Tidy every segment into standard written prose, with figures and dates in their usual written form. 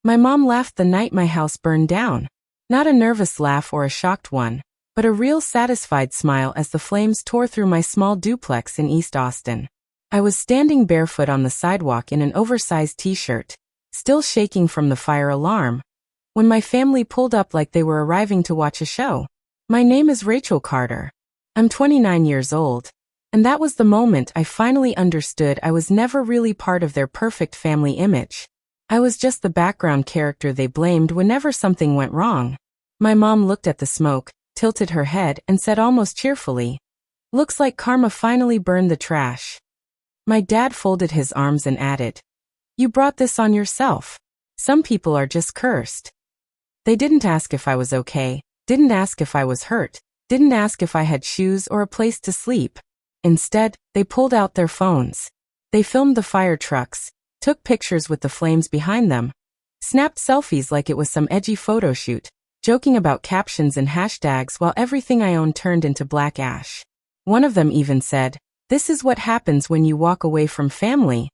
My mom laughed the night my house burned down. Not a nervous laugh or a shocked one, but a real satisfied smile as the flames tore through my small duplex in East Austin. I was standing barefoot on the sidewalk in an oversized t-shirt, still shaking from the fire alarm, when my family pulled up like they were arriving to watch a show. My name is Rachel Carter. I'm 29 years old, and that was the moment I finally understood I was never really part of their perfect family image. I was just the background character they blamed whenever something went wrong. My mom looked at the smoke, tilted her head, and said almost cheerfully, "Looks like karma finally burned the trash." My dad folded his arms and added, "You brought this on yourself. Some people are just cursed." They didn't ask if I was okay, didn't ask if I was hurt, didn't ask if I had shoes or a place to sleep. Instead, they pulled out their phones. They filmed the fire trucks, took pictures with the flames behind them, snapped selfies like it was some edgy photo shoot, joking about captions and hashtags while everything I owned turned into black ash. One of them even said, "This is what happens when you walk away from family."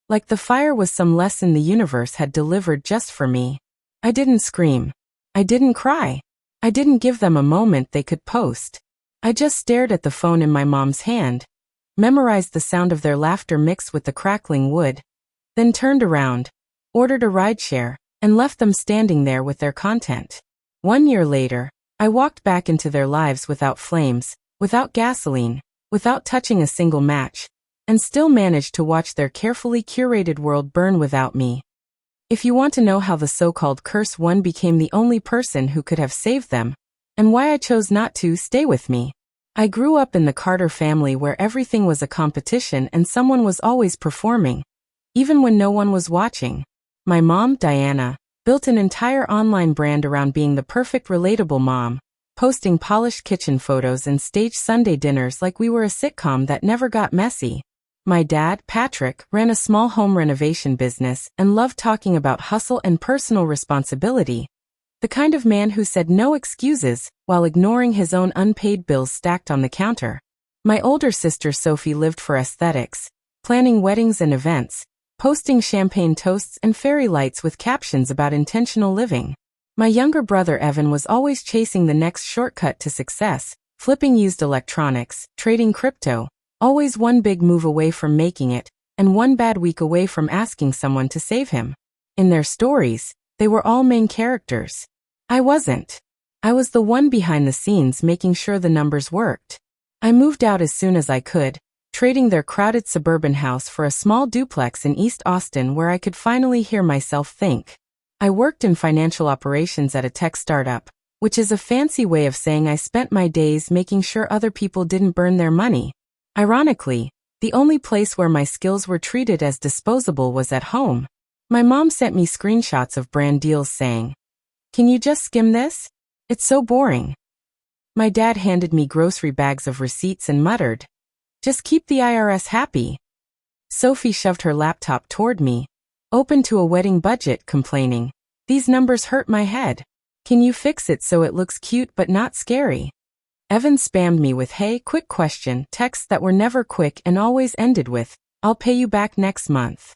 Like the fire was some lesson the universe had delivered just for me. I didn't scream. I didn't cry. I didn't give them a moment they could post. I just stared at the phone in my mom's hand, memorized the sound of their laughter mixed with the crackling wood, then turned around, ordered a rideshare, and left them standing there with their content. 1 year later, I walked back into their lives without flames, without gasoline, without touching a single match, and still managed to watch their carefully curated world burn without me. If you want to know how the so-called curse one became the only person who could have saved them, and why I chose not to, stay with me. I grew up in the Carter family where everything was a competition and someone was always performing, even when no one was watching. My mom, Diana, built an entire online brand around being the perfect relatable mom, posting polished kitchen photos and staged Sunday dinners like we were a sitcom that never got messy. My dad, Patrick, ran a small home renovation business and loved talking about hustle and personal responsibility. The kind of man who said no excuses while ignoring his own unpaid bills stacked on the counter. My older sister Sophie lived for aesthetics, planning weddings and events, posting champagne toasts and fairy lights with captions about intentional living. My younger brother Evan was always chasing the next shortcut to success, flipping used electronics, trading crypto, always one big move away from making it, and one bad week away from asking someone to save him. In their stories, they were all main characters. I wasn't. I was the one behind the scenes making sure the numbers worked. I moved out as soon as I could, trading their crowded suburban house for a small duplex in East Austin where I could finally hear myself think. I worked in financial operations at a tech startup, which is a fancy way of saying I spent my days making sure other people didn't burn their money. Ironically, the only place where my skills were treated as disposable was at home. My mom sent me screenshots of brand deals saying, "Can you just skim this? It's so boring." My dad handed me grocery bags of receipts and muttered, "Just keep the IRS happy." Sophie shoved her laptop toward me, open to a wedding budget, complaining, "These numbers hurt my head. Can you fix it so it looks cute but not scary?" Evan spammed me with "Hey, quick question" texts that were never quick and always ended with, "I'll pay you back next month."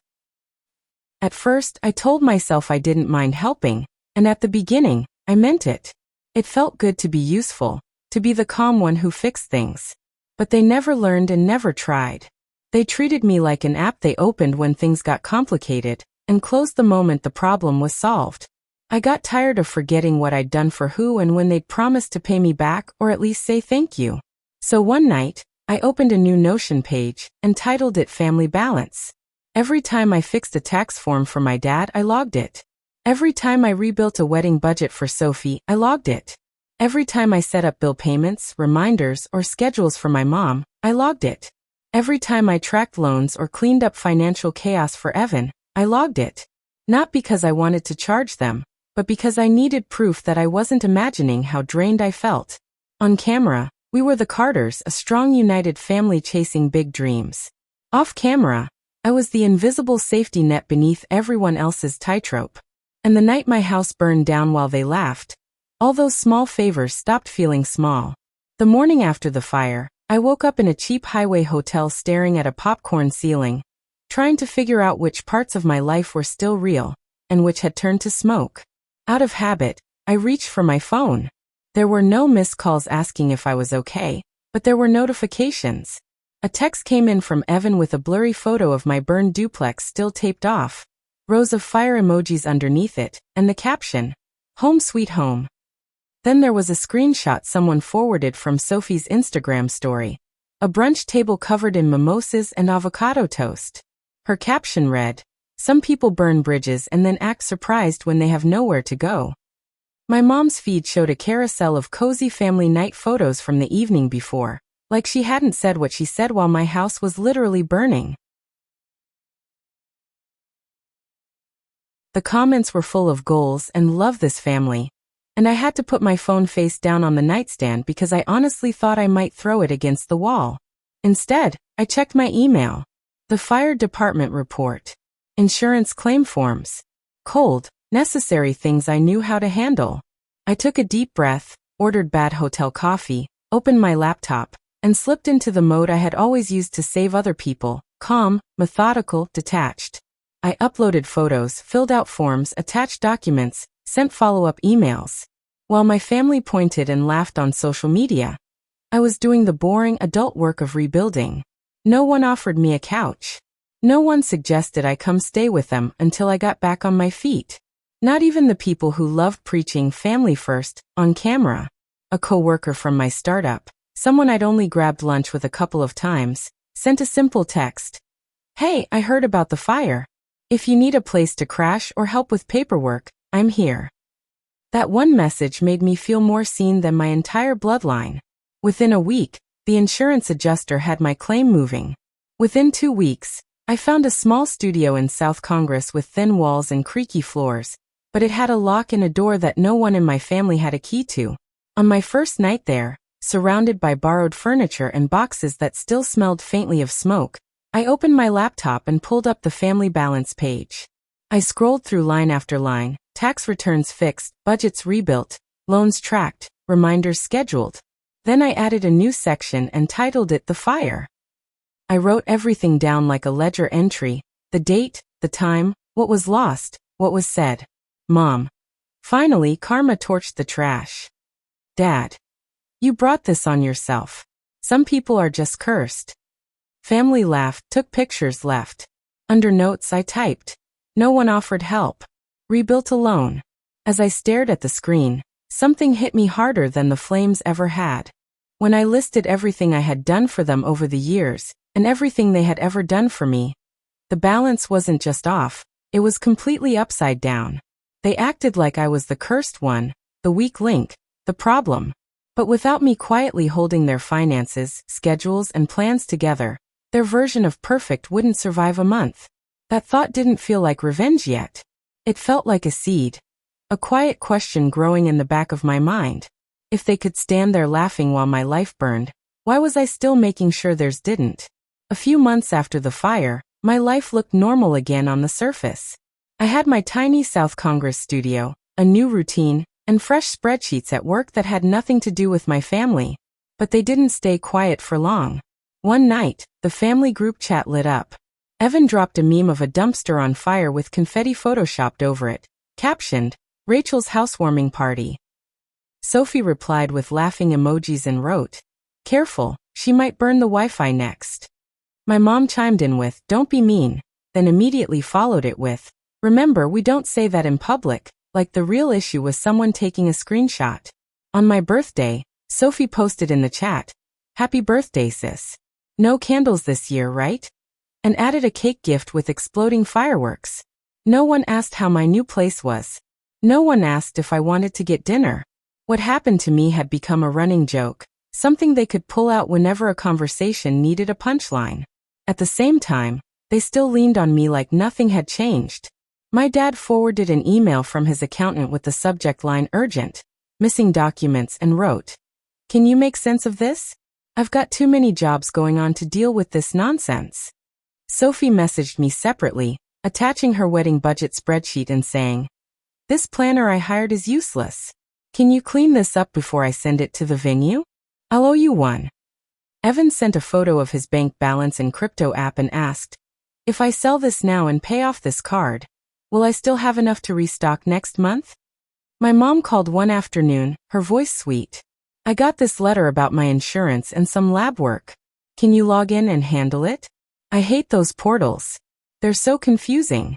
At first, I told myself I didn't mind helping, and at the beginning, I meant it. It felt good to be useful, to be the calm one who fixed things. But they never learned and never tried. They treated me like an app they opened when things got complicated, and closed the moment the problem was solved. I got tired of forgetting what I'd done for who and when they'd promised to pay me back or at least say thank you. So one night, I opened a new Notion page and titled it Family Balance. Every time I fixed a tax form for my dad, I logged it. Every time I rebuilt a wedding budget for Sophie, I logged it. Every time I set up bill payments, reminders, or schedules for my mom, I logged it. Every time I tracked loans or cleaned up financial chaos for Evan, I logged it. Not because I wanted to charge them, but because I needed proof that I wasn't imagining how drained I felt. On camera, we were the Carters, a strong united family chasing big dreams. Off camera, I was the invisible safety net beneath everyone else's tightrope. And the night my house burned down while they laughed, all those small favors stopped feeling small. The morning after the fire, I woke up in a cheap highway hotel staring at a popcorn ceiling, trying to figure out which parts of my life were still real, and which had turned to smoke. Out of habit, I reached for my phone. There were no missed calls asking if I was okay, but there were notifications. A text came in from Evan with a blurry photo of my burned duplex still taped off, rows of fire emojis underneath it, and the caption, "Home sweet home." Then there was a screenshot someone forwarded from Sophie's Instagram story, a brunch table covered in mimosas and avocado toast. Her caption read, "Some people burn bridges and then act surprised when they have nowhere to go." My mom's feed showed a carousel of cozy family night photos from the evening before, like she hadn't said what she said while my house was literally burning. The comments were full of goals and love this family, and I had to put my phone face down on the nightstand because I honestly thought I might throw it against the wall. Instead, I checked my email. The fire department report. Insurance claim forms. Cold, necessary things I knew how to handle. I took a deep breath, ordered bad hotel coffee, opened my laptop, and slipped into the mode I had always used to save other people, calm, methodical, detached. I uploaded photos, filled out forms, attached documents, sent follow-up emails. While my family pointed and laughed on social media, I was doing the boring adult work of rebuilding. No one offered me a couch. No one suggested I come stay with them until I got back on my feet. Not even the people who loved preaching family first, on camera. A coworker from my startup, someone I'd only grabbed lunch with a couple of times, sent a simple text. "Hey, I heard about the fire. If you need a place to crash or help with paperwork, I'm here." That one message made me feel more seen than my entire bloodline. Within a week, the insurance adjuster had my claim moving. Within 2 weeks, I found a small studio in South Congress with thin walls and creaky floors, but it had a lock and a door that no one in my family had a key to. On my first night there, surrounded by borrowed furniture and boxes that still smelled faintly of smoke, I opened my laptop and pulled up the family balance page. I scrolled through line after line, tax returns fixed, budgets rebuilt, loans tracked, reminders scheduled. Then I added a new section and titled it "The Fire." I wrote everything down like a ledger entry, the date, the time, what was lost, what was said. Mom. Finally, karma torched the trash. Dad. You brought this on yourself. Some people are just cursed. Family laughed, took pictures, left. Under notes I typed. No one offered help. Rebuilt alone. As I stared at the screen, something hit me harder than the flames ever had. When I listed everything I had done for them over the years, and everything they had ever done for me, the balance wasn't just off, it was completely upside down. They acted like I was the cursed one, the weak link, the problem. But without me quietly holding their finances, schedules, and plans together, their version of perfect wouldn't survive a month. That thought didn't feel like revenge yet. It felt like a seed. A quiet question growing in the back of my mind. If they could stand there laughing while my life burned, why was I still making sure theirs didn't? A few months after the fire, my life looked normal again on the surface. I had my tiny South Congress studio, a new routine, and fresh spreadsheets at work that had nothing to do with my family. But they didn't stay quiet for long. One night, the family group chat lit up. Evan dropped a meme of a dumpster on fire with confetti photoshopped over it, captioned, "Rachel's housewarming party." Sophie replied with laughing emojis and wrote, "Careful, she might burn the Wi-Fi next." My mom chimed in with, "Don't be mean," then immediately followed it with, "Remember, we don't say that in public," like the real issue was someone taking a screenshot. On my birthday, Sophie posted in the chat, "Happy birthday, sis. No candles this year, right?" And added a cake gift with exploding fireworks. No one asked how my new place was. No one asked if I wanted to get dinner. What happened to me had become a running joke, something they could pull out whenever a conversation needed a punchline. At the same time, they still leaned on me like nothing had changed. My dad forwarded an email from his accountant with the subject line "Urgent, missing documents" and wrote, "Can you make sense of this? I've got too many jobs going on to deal with this nonsense." Sophie messaged me separately, attaching her wedding budget spreadsheet and saying, "This planner I hired is useless. Can you clean this up before I send it to the venue? I'll owe you one." Evan sent a photo of his bank balance and crypto app and asked, "If I sell this now and pay off this card, Will I still have enough to restock next month? My mom called one afternoon, her voice sweet. I got this letter about my insurance and some lab work. Can you log in and handle it? I hate those portals. They're so confusing.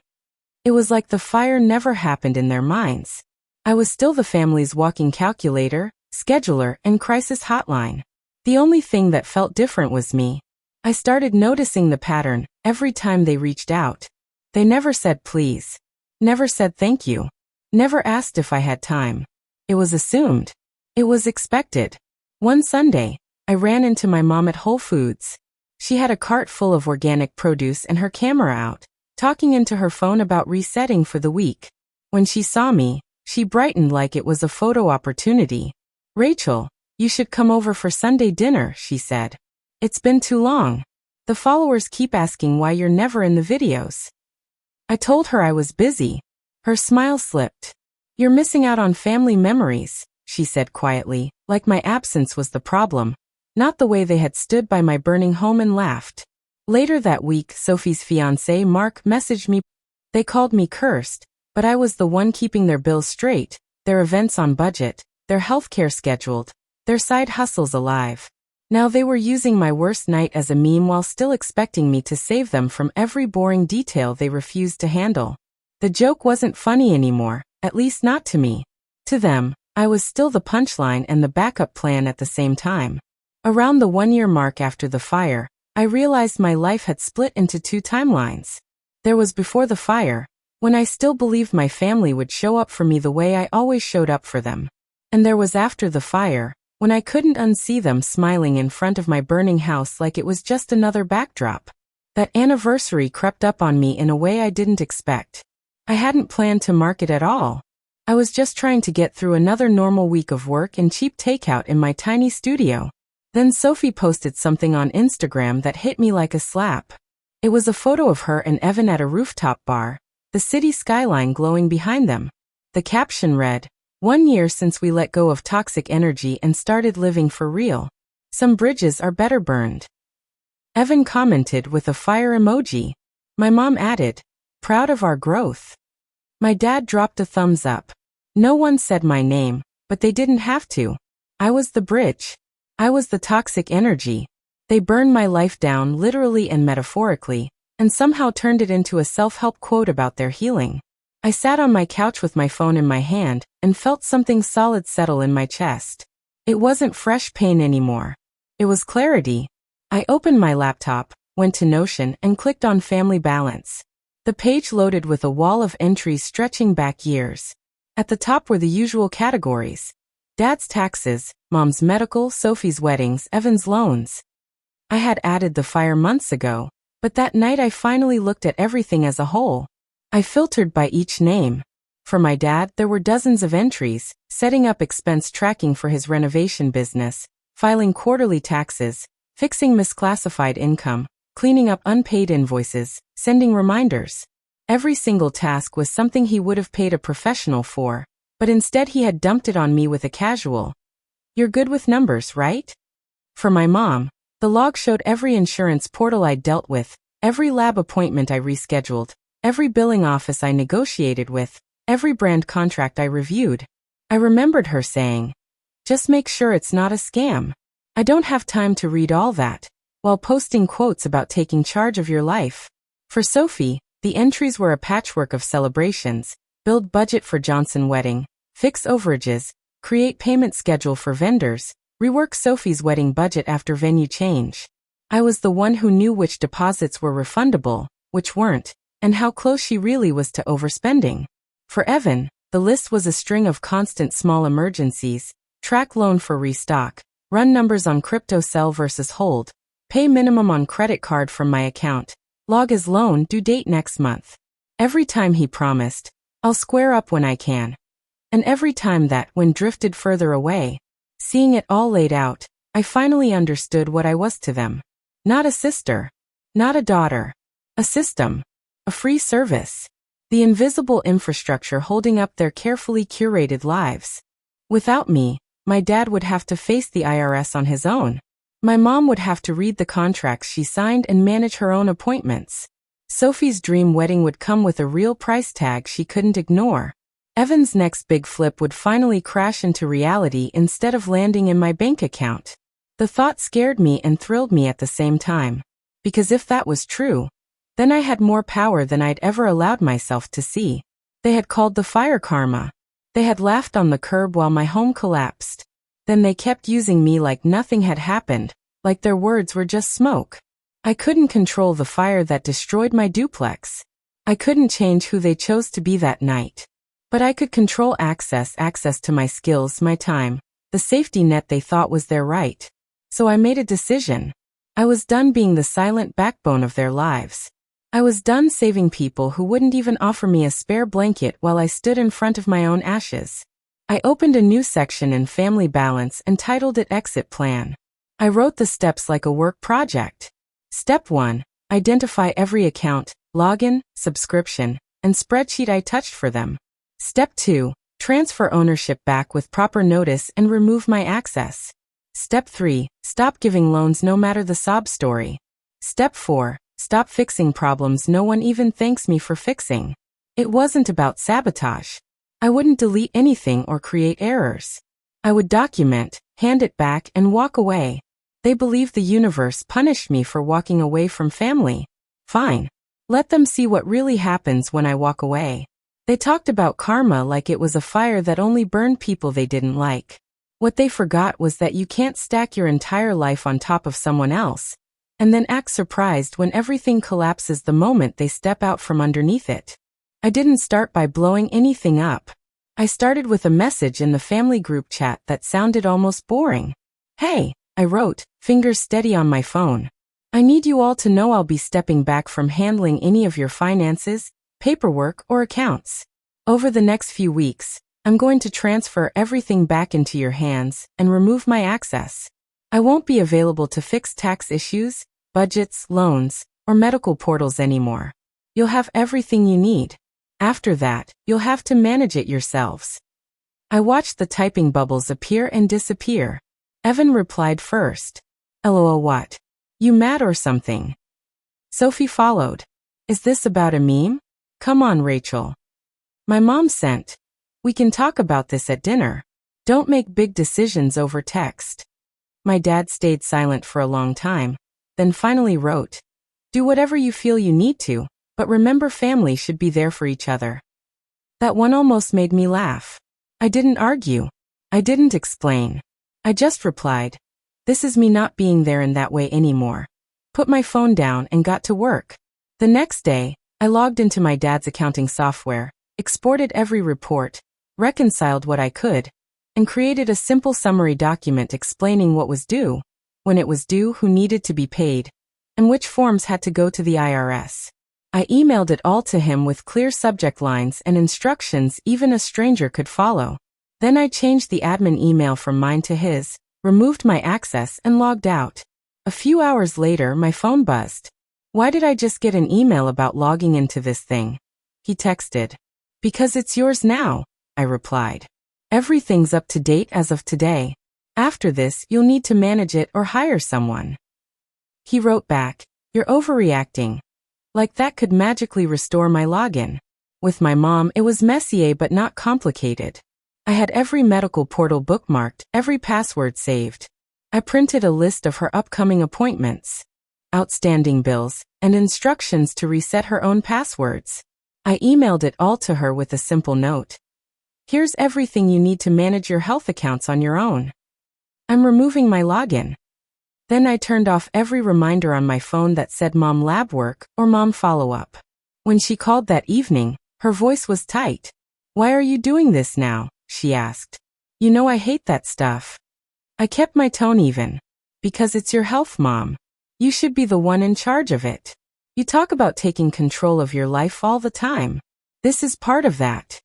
It was like the fire never happened in their minds. I was still the family's walking calculator, scheduler, and crisis hotline. The only thing that felt different was me. I started noticing the pattern every time they reached out. They never said please. Never said thank you. Never asked if I had time. It was assumed. It was expected. One Sunday, I ran into my mom at Whole Foods. She had a cart full of organic produce and her camera out, talking into her phone about resetting for the week. When she saw me, she brightened like it was a photo opportunity. "Rachel, you should come over for Sunday dinner," she said. "It's been too long. The followers keep asking why you're never in the videos." I told her I was busy. Her smile slipped. "You're missing out on family memories," she said quietly, like my absence was the problem, not the way they had stood by my burning home and laughed. Later that week, Sophie's fiancé, Mark, messaged me. They called me cursed, but I was the one keeping their bills straight, their events on budget, their healthcare scheduled, their side hustles alive. Now they were using my worst night as a meme while still expecting me to save them from every boring detail they refused to handle. The joke wasn't funny anymore, at least not to me. To them, I was still the punchline and the backup plan at the same time. Around the 1-year mark after the fire, I realized my life had split into 2 timelines. There was before the fire, when I still believed my family would show up for me the way I always showed up for them. And there was after the fire, when I couldn't unsee them smiling in front of my burning house like it was just another backdrop. That anniversary crept up on me in a way I didn't expect. I hadn't planned to mark it at all. I was just trying to get through another normal week of work and cheap takeout in my tiny studio. Then Sophie posted something on Instagram that hit me like a slap. It was a photo of her and Evan at a rooftop bar, the city skyline glowing behind them. The caption read, "1 year since we let go of toxic energy and started living for real. Some bridges are better burned." Evan commented with a fire emoji. My mom added, "Proud of our growth." My dad dropped a thumbs up. No one said my name, but they didn't have to. I was the bridge. I was the toxic energy. They burned my life down literally and metaphorically, and somehow turned it into a self-help quote about their healing. I sat on my couch with my phone in my hand and felt something solid settle in my chest. It wasn't fresh pain anymore. It was clarity. I opened my laptop, went to Notion, and clicked on Family Balance. The page loaded with a wall of entries stretching back years. At the top were the usual categories: Dad's taxes, Mom's medical, Sophie's weddings, Evan's loans. I had added the fire months ago, but that night I finally looked at everything as a whole. I filtered by each name. For my dad, there were dozens of entries: setting up expense tracking for his renovation business, filing quarterly taxes, fixing misclassified income, cleaning up unpaid invoices, sending reminders. Every single task was something he would have paid a professional for, but instead he had dumped it on me with a casual, "You're good with numbers, right?" For my mom, the log showed every insurance portal I'd dealt with, every lab appointment I rescheduled, every billing office I negotiated with, every brand contract I reviewed. I remembered her saying, "Just make sure it's not a scam." I don't have time to read all that, while posting quotes about taking charge of your life. For Sophie, the entries were a patchwork of celebrations: build budget for Johnson wedding, fix overages, create payment schedule for vendors, rework Sophie's wedding budget after venue change. I was the one who knew which deposits were refundable, which weren't, and how close she really was to overspending. For Evan, the list was a string of constant small emergencies: track loan for restock, run numbers on crypto sell versus hold, pay minimum on credit card from my account, log as loan due date next month. Every time he promised, "I'll square up when I can." And every time that one drifted further away. Seeing it all laid out, I finally understood what I was to them. Not a sister. Not a daughter. A system. A free service. The invisible infrastructure holding up their carefully curated lives. Without me, my dad would have to face the IRS on his own. My mom would have to read the contracts she signed and manage her own appointments. Sophie's dream wedding would come with a real price tag she couldn't ignore. Evan's next big flip would finally crash into reality instead of landing in my bank account. The thought scared me and thrilled me at the same time. Because if that was true, then I had more power than I'd ever allowed myself to see. They had called the fire karma. They had laughed on the curb while my home collapsed. Then they kept using me like nothing had happened, like their words were just smoke. I couldn't control the fire that destroyed my duplex. I couldn't change who they chose to be that night. But I could control access to my skills, my time, the safety net they thought was their right. So I made a decision. I was done being the silent backbone of their lives. I was done saving people who wouldn't even offer me a spare blanket while I stood in front of my own ashes. I opened a new section in Family Balance and titled it Exit Plan. I wrote the steps like a work project. Step 1. Identify every account, login, subscription, and spreadsheet I touched for them. Step 2. Transfer ownership back with proper notice and remove my access. Step 3. Stop giving loans no matter the sob story. Step 4. Stop fixing problems no one even thanks me for fixing. It wasn't about sabotage. I wouldn't delete anything or create errors. I would document, hand it back, and walk away. They believe the universe punished me for walking away from family. Fine. Let them see what really happens when I walk away. They talked about karma like it was a fire that only burned people they didn't like. What they forgot was that you can't stack your entire life on top of someone else, and then act surprised when everything collapses the moment they step out from underneath it. I didn't start by blowing anything up. I started with a message in the family group chat that sounded almost boring. Hey, I wrote, fingers steady on my phone. I need you all to know I'll be stepping back from handling any of your finances, paperwork, or accounts. Over the next few weeks, I'm going to transfer everything back into your hands and remove my access. I won't be available to fix tax issues, budgets, loans, or medical portals anymore. You'll have everything you need. After that, you'll have to manage it yourselves. I watched the typing bubbles appear and disappear. Evan replied first. LOL, what? You mad or something? Sophie followed. Is this about a meme? Come on, Rachel. My mom sent. We can talk about this at dinner. Don't make big decisions over text. My dad stayed silent for a long time, then finally wrote. Do whatever you feel you need to, but remember family should be there for each other. That one almost made me laugh. I didn't argue. I didn't explain. I just replied, this is me not being there in that way anymore. Put my phone down and got to work. The next day, I logged into my dad's accounting software, exported every report, reconciled what I could, and created a simple summary document explaining what was due, when it was due, who needed to be paid, and which forms had to go to the IRS. I emailed it all to him with clear subject lines and instructions even a stranger could follow. Then I changed the admin email from mine to his, removed my access, and logged out. A few hours later, my phone buzzed. Why did I just get an email about logging into this thing? He texted. Because it's yours now, I replied. Everything's up to date as of today. After this, you'll need to manage it or hire someone. He wrote back, you're overreacting. Like that could magically restore my login. With my mom, it was messier but not complicated. I had every medical portal bookmarked, every password saved. I printed a list of her upcoming appointments, outstanding bills, and instructions to reset her own passwords. I emailed it all to her with a simple note. Here's everything you need to manage your health accounts on your own. I'm removing my login. Then I turned off every reminder on my phone that said Mom lab work or Mom follow-up. When she called that evening, her voice was tight. Why are you doing this now? She asked. You know I hate that stuff. I kept my tone even. Because it's your health, Mom. You should be the one in charge of it. You talk about taking control of your life all the time. This is part of that.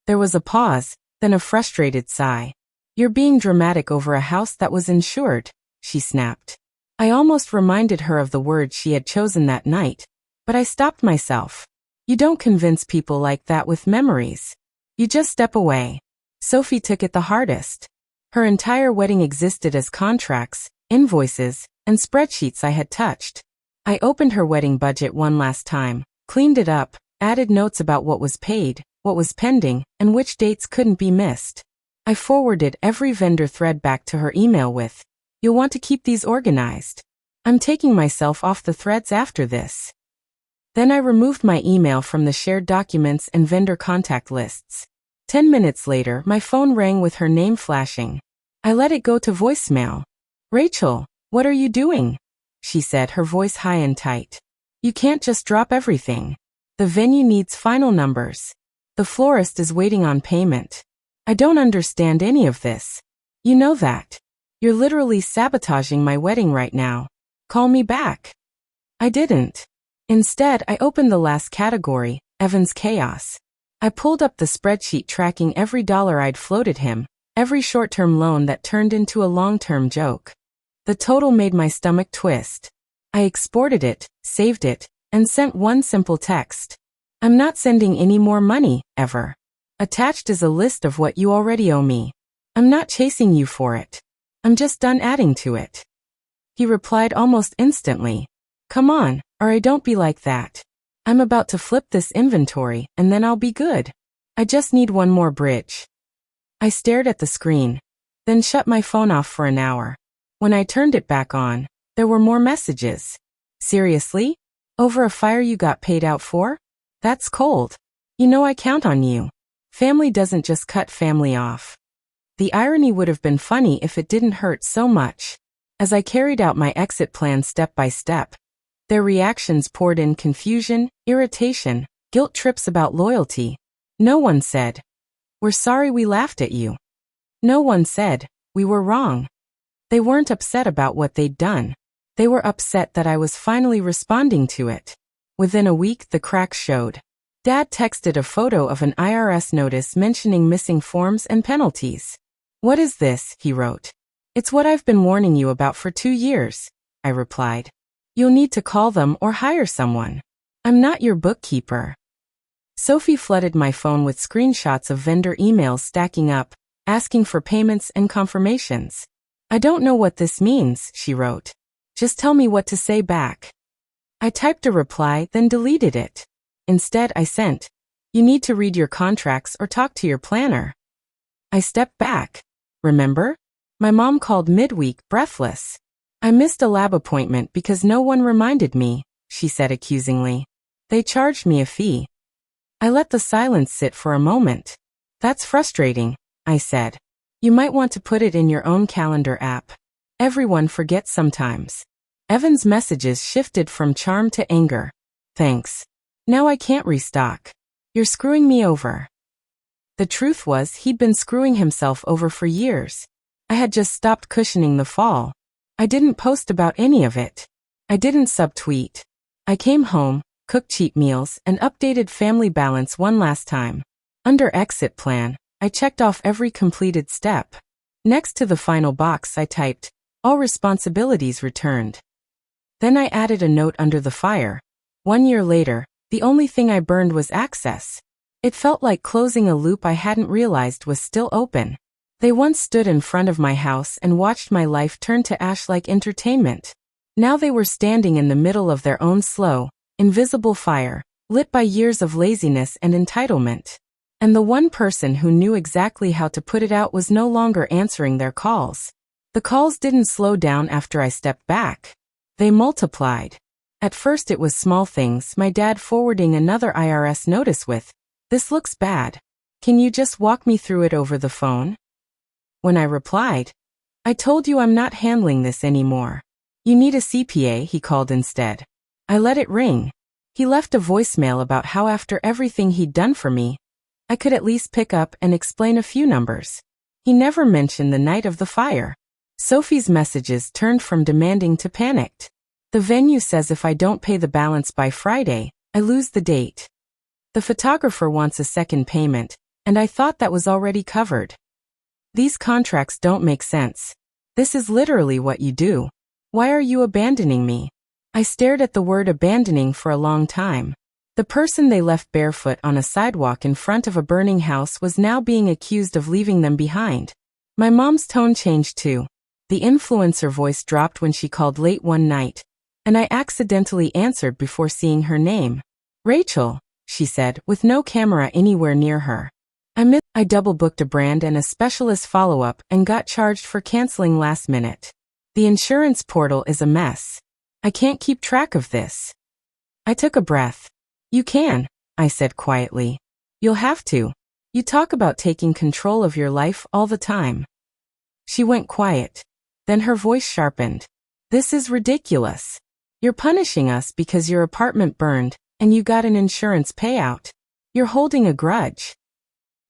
There was a pause, then a frustrated sigh. You're being dramatic over a house that was insured, she snapped. I almost reminded her of the words she had chosen that night, but I stopped myself. You don't convince people like that with memories. You just step away. Sophie took it the hardest. Her entire wedding existed as contracts, invoices, and spreadsheets I had touched. I opened her wedding budget one last time, cleaned it up, added notes about what was paid, what was pending, and which dates couldn't be missed. I forwarded every vendor thread back to her email with, "You'll want to keep these organized. I'm taking myself off the threads after this." Then I removed my email from the shared documents and vendor contact lists. 10 minutes later, my phone rang with her name flashing. I let it go to voicemail. "Rachel, what are you doing?" she said, her voice high and tight. "You can't just drop everything. The venue needs final numbers. The florist is waiting on payment. I don't understand any of this. You know that. You're literally sabotaging my wedding right now. Call me back." I didn't. Instead, I opened the last category, Evan's chaos. I pulled up the spreadsheet tracking every dollar I'd floated him, every short-term loan that turned into a long-term joke. The total made my stomach twist. I exported it, saved it, and sent one simple text. "I'm not sending any more money, ever. Attached is a list of what you already owe me. I'm not chasing you for it. I'm just done adding to it." He replied almost instantly, "Come on, or don't be like that. I'm about to flip this inventory, and then I'll be good. I just need one more bridge." I stared at the screen, then shut my phone off for an hour. When I turned it back on, there were more messages. "Seriously? Over a fire you got paid out for? That's cold. You know I count on you. Family doesn't just cut family off." The irony would have been funny if it didn't hurt so much. As I carried out my exit plan step by step, their reactions poured in: confusion, irritation, guilt trips about loyalty. No one said, "We're sorry we laughed at you." No one said, "We were wrong." They weren't upset about what they'd done. They were upset that I was finally responding to it. Within a week, the cracks showed. Dad texted a photo of an IRS notice mentioning missing forms and penalties. "What is this?" he wrote. "It's what I've been warning you about for 2 years, I replied. "You'll need to call them or hire someone. I'm not your bookkeeper." Sophie flooded my phone with screenshots of vendor emails stacking up, asking for payments and confirmations. "I don't know what this means," she wrote. "Just tell me what to say back." I typed a reply, then deleted it. Instead, I sent, "You need to read your contracts or talk to your planner." I stepped back. "Remember? My mom called midweek, breathless. I missed a lab appointment because no one reminded me," she said accusingly. "They charged me a fee." I let the silence sit for a moment. "That's frustrating," I said. "You might want to put it in your own calendar app. Everyone forgets sometimes." Evan's messages shifted from charm to anger. "Thanks. Now I can't restock. You're screwing me over." The truth was, he'd been screwing himself over for years. I had just stopped cushioning the fall. I didn't post about any of it. I didn't subtweet. I came home, cooked cheap meals, and updated family balance one last time. Under exit plan, I checked off every completed step. Next to the final box, I typed, "All responsibilities returned." Then I added a note under the fire. 1 year later, the only thing I burned was access. It felt like closing a loop I hadn't realized was still open. They once stood in front of my house and watched my life turn to ash like entertainment. Now they were standing in the middle of their own slow, invisible fire, lit by years of laziness and entitlement. And the one person who knew exactly how to put it out was no longer answering their calls. The calls didn't slow down after I stepped back. They multiplied. At first it was small things, my dad forwarding another IRS notice with, "This looks bad. Can you just walk me through it over the phone?" When I replied, "I told you I'm not handling this anymore. You need a CPA," he called instead. I let it ring. He left a voicemail about how after everything he'd done for me, I could at least pick up and explain a few numbers. He never mentioned the night of the fire. Sophie's messages turned from demanding to panicked. "The venue says if I don't pay the balance by Friday, I lose the date. The photographer wants a second payment, and I thought that was already covered. These contracts don't make sense. This is literally what you do. Why are you abandoning me?" I stared at the word abandoning for a long time. The person they left barefoot on a sidewalk in front of a burning house was now being accused of leaving them behind. My mom's tone changed too. The influencer voice dropped when she called late one night, and I accidentally answered before seeing her name. Rachel, she said, with no camera anywhere near her. I double-booked a brand and a specialist follow-up and got charged for canceling last minute. The insurance portal is a mess. I can't keep track of this. I took a breath. You can, I said quietly. You'll have to. You talk about taking control of your life all the time. She went quiet. Then her voice sharpened. This is ridiculous. You're punishing us because your apartment burned and you got an insurance payout. You're holding a grudge.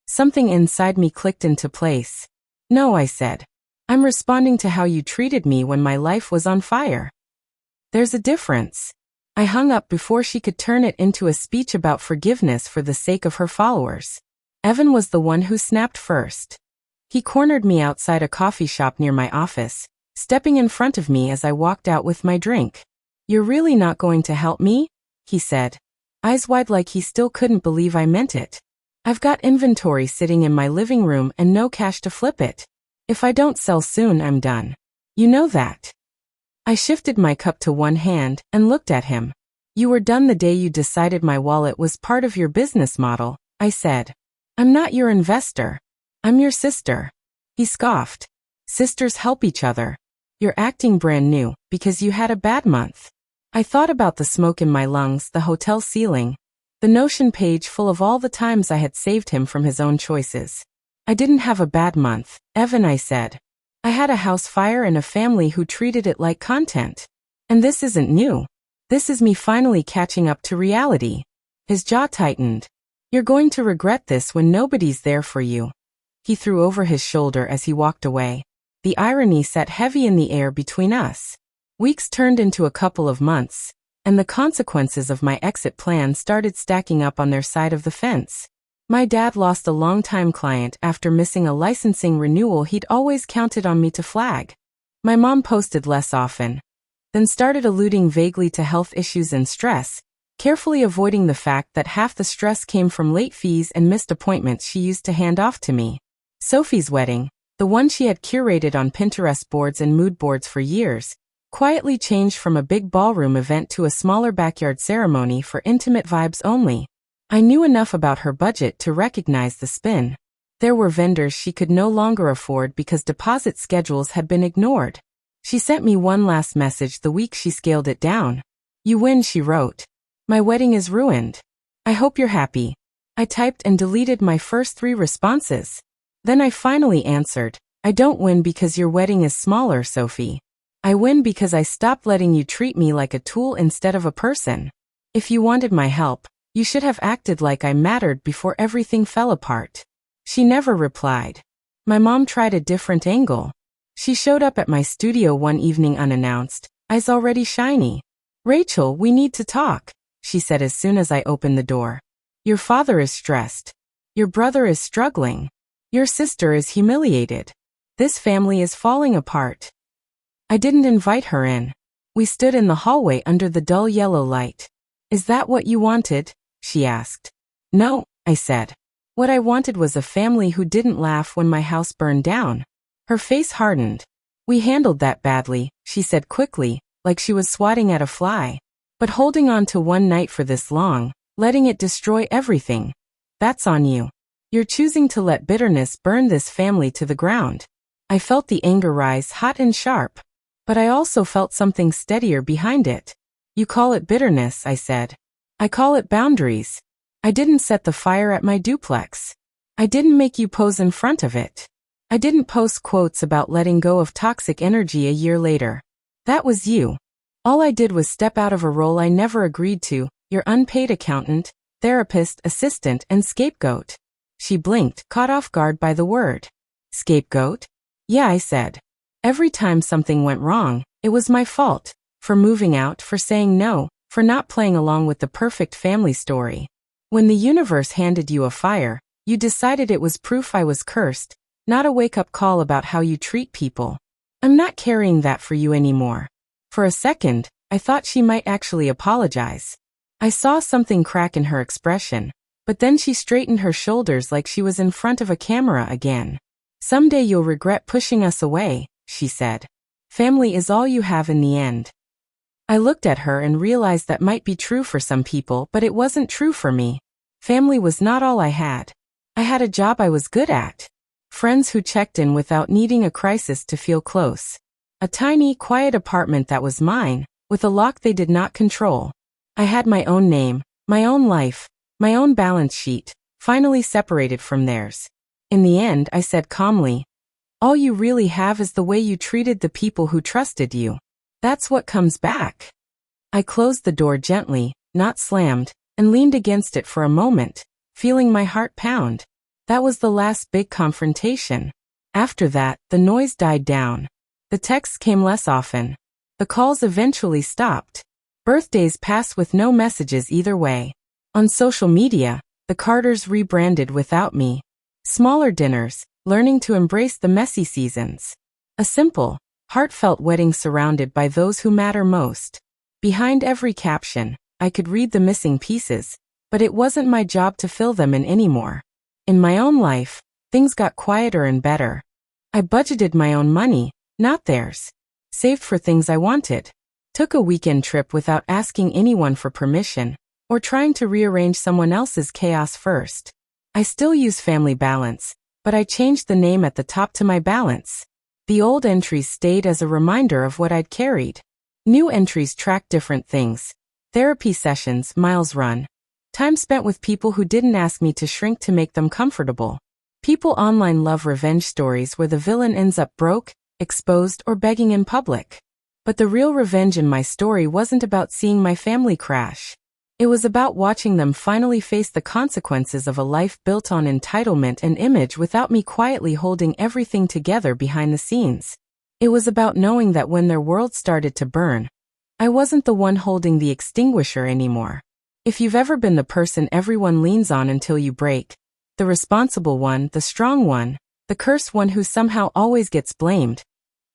Something inside me clicked into place. No, I said. I'm responding to how you treated me when my life was on fire. There's a difference. I hung up before she could turn it into a speech about forgiveness for the sake of her followers. Evan was the one who snapped first. He cornered me outside a coffee shop near my office, stepping in front of me as I walked out with my drink. You're really not going to help me? He said, eyes wide like he still couldn't believe I meant it. I've got inventory sitting in my living room and no cash to flip it. If I don't sell soon, I'm done. You know that. I shifted my cup to one hand and looked at him. You were done the day you decided my wallet was part of your business model, I said. I'm not your investor. I'm your sister. He scoffed. Sisters help each other. You're acting brand new because you had a bad month. I thought about the smoke in my lungs, the hotel ceiling, the Notion page full of all the times I had saved him from his own choices. I didn't have a bad month, Evan, I said. I had a house fire and a family who treated it like content. And this isn't new. This is me finally catching up to reality. His jaw tightened. You're going to regret this when nobody's there for you. He threw over his shoulder as he walked away. The irony sat heavy in the air between us. Weeks turned into a couple of months, and the consequences of my exit plan started stacking up on their side of the fence. My dad lost a longtime client after missing a licensing renewal he'd always counted on me to flag. My mom posted less often, then started alluding vaguely to health issues and stress, carefully avoiding the fact that half the stress came from late fees and missed appointments she used to hand off to me. Sophie's wedding, the one she had curated on Pinterest boards and mood boards for years, quietly changed from a big ballroom event to a smaller backyard ceremony for intimate vibes only. I knew enough about her budget to recognize the spin. There were vendors she could no longer afford because deposit schedules had been ignored. She sent me one last message the week she scaled it down. You win, she wrote. My wedding is ruined. I hope you're happy. I typed and deleted my first 3 responses. Then I finally answered, I don't win because your wedding is smaller, Sophie. I win because I stopped letting you treat me like a tool instead of a person. If you wanted my help, you should have acted like I mattered before everything fell apart. She never replied. My mom tried a different angle. She showed up at my studio one evening unannounced, eyes already shiny. Rachel, we need to talk, she said as soon as I opened the door. Your father is stressed. Your brother is struggling. Your sister is humiliated. This family is falling apart. I didn't invite her in. We stood in the hallway under the dull yellow light. Is that what you wanted? She asked. No, I said. What I wanted was a family who didn't laugh when my house burned down. Her face hardened. We handled that badly, she said quickly, like she was swatting at a fly. But holding on to one night for this long, letting it destroy everything, that's on you. You're choosing to let bitterness burn this family to the ground. I felt the anger rise hot and sharp. But I also felt something steadier behind it. You call it bitterness, I said. I call it boundaries. I didn't set the fire at my duplex. I didn't make you pose in front of it. I didn't post quotes about letting go of toxic energy a year later. That was you. All I did was step out of a role I never agreed to, your unpaid accountant, therapist, assistant, and scapegoat. She blinked, caught off guard by the word. Scapegoat? Yeah, I said. Every time something went wrong, it was my fault. For moving out, for saying no, for not playing along with the perfect family story. When the universe handed you a fire, you decided it was proof I was cursed, not a wake-up call about how you treat people. I'm not carrying that for you anymore. For a second, I thought she might actually apologize. I saw something crack in her expression, but then she straightened her shoulders like she was in front of a camera again. Someday you'll regret pushing us away, she said. Family is all you have in the end. I looked at her and realized that might be true for some people, but it wasn't true for me. Family was not all I had. I had a job I was good at. Friends who checked in without needing a crisis to feel close. A tiny, quiet apartment that was mine, with a lock they did not control. I had my own name, my own life, my own balance sheet, finally separated from theirs. In the end, I said calmly, all you really have is the way you treated the people who trusted you. That's what comes back. I closed the door gently, not slammed, and leaned against it for a moment, feeling my heart pound. That was the last big confrontation. After that, the noise died down. The texts came less often. The calls eventually stopped. Birthdays passed with no messages either way. On social media, the Carters rebranded without me. Smaller dinners, learning to embrace the messy seasons. A simple, heartfelt wedding surrounded by those who matter most. Behind every caption, I could read the missing pieces, but it wasn't my job to fill them in anymore. In my own life, things got quieter and better. I budgeted my own money, not theirs. Saved for things I wanted. Took a weekend trip without asking anyone for permission, or trying to rearrange someone else's chaos first. I still use Family Balance, but I changed the name at the top to My Balance. The old entries stayed as a reminder of what I'd carried. New entries tracked different things. Therapy sessions, miles run. Time spent with people who didn't ask me to shrink to make them comfortable. People online love revenge stories where the villain ends up broke, exposed, or begging in public. But the real revenge in my story wasn't about seeing my family crash. It was about watching them finally face the consequences of a life built on entitlement and image without me quietly holding everything together behind the scenes. It was about knowing that when their world started to burn, I wasn't the one holding the extinguisher anymore. If you've ever been the person everyone leans on until you break, the responsible one, the strong one, the cursed one who somehow always gets blamed,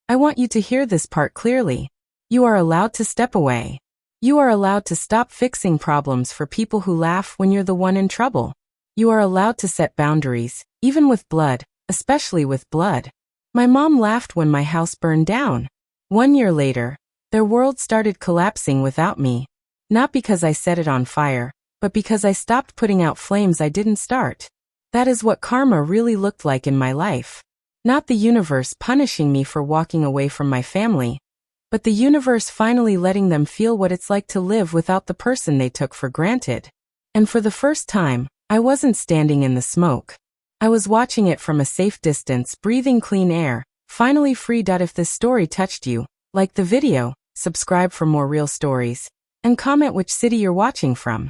I want you to hear this part clearly. You are allowed to step away. You are allowed to stop fixing problems for people who laugh when you're the one in trouble. You are allowed to set boundaries, even with blood, especially with blood. My mom laughed when my house burned down. 1 year later, their world started collapsing without me. Not because I set it on fire, but because I stopped putting out flames I didn't start. That is what karma really looked like in my life. Not the universe punishing me for walking away from my family, but the universe finally letting them feel what it's like to live without the person they took for granted. And for the first time, I wasn't standing in the smoke. I was watching it from a safe distance, breathing clean air, finally free. If this story touched you, like the video, subscribe for more real stories, and comment which city you're watching from.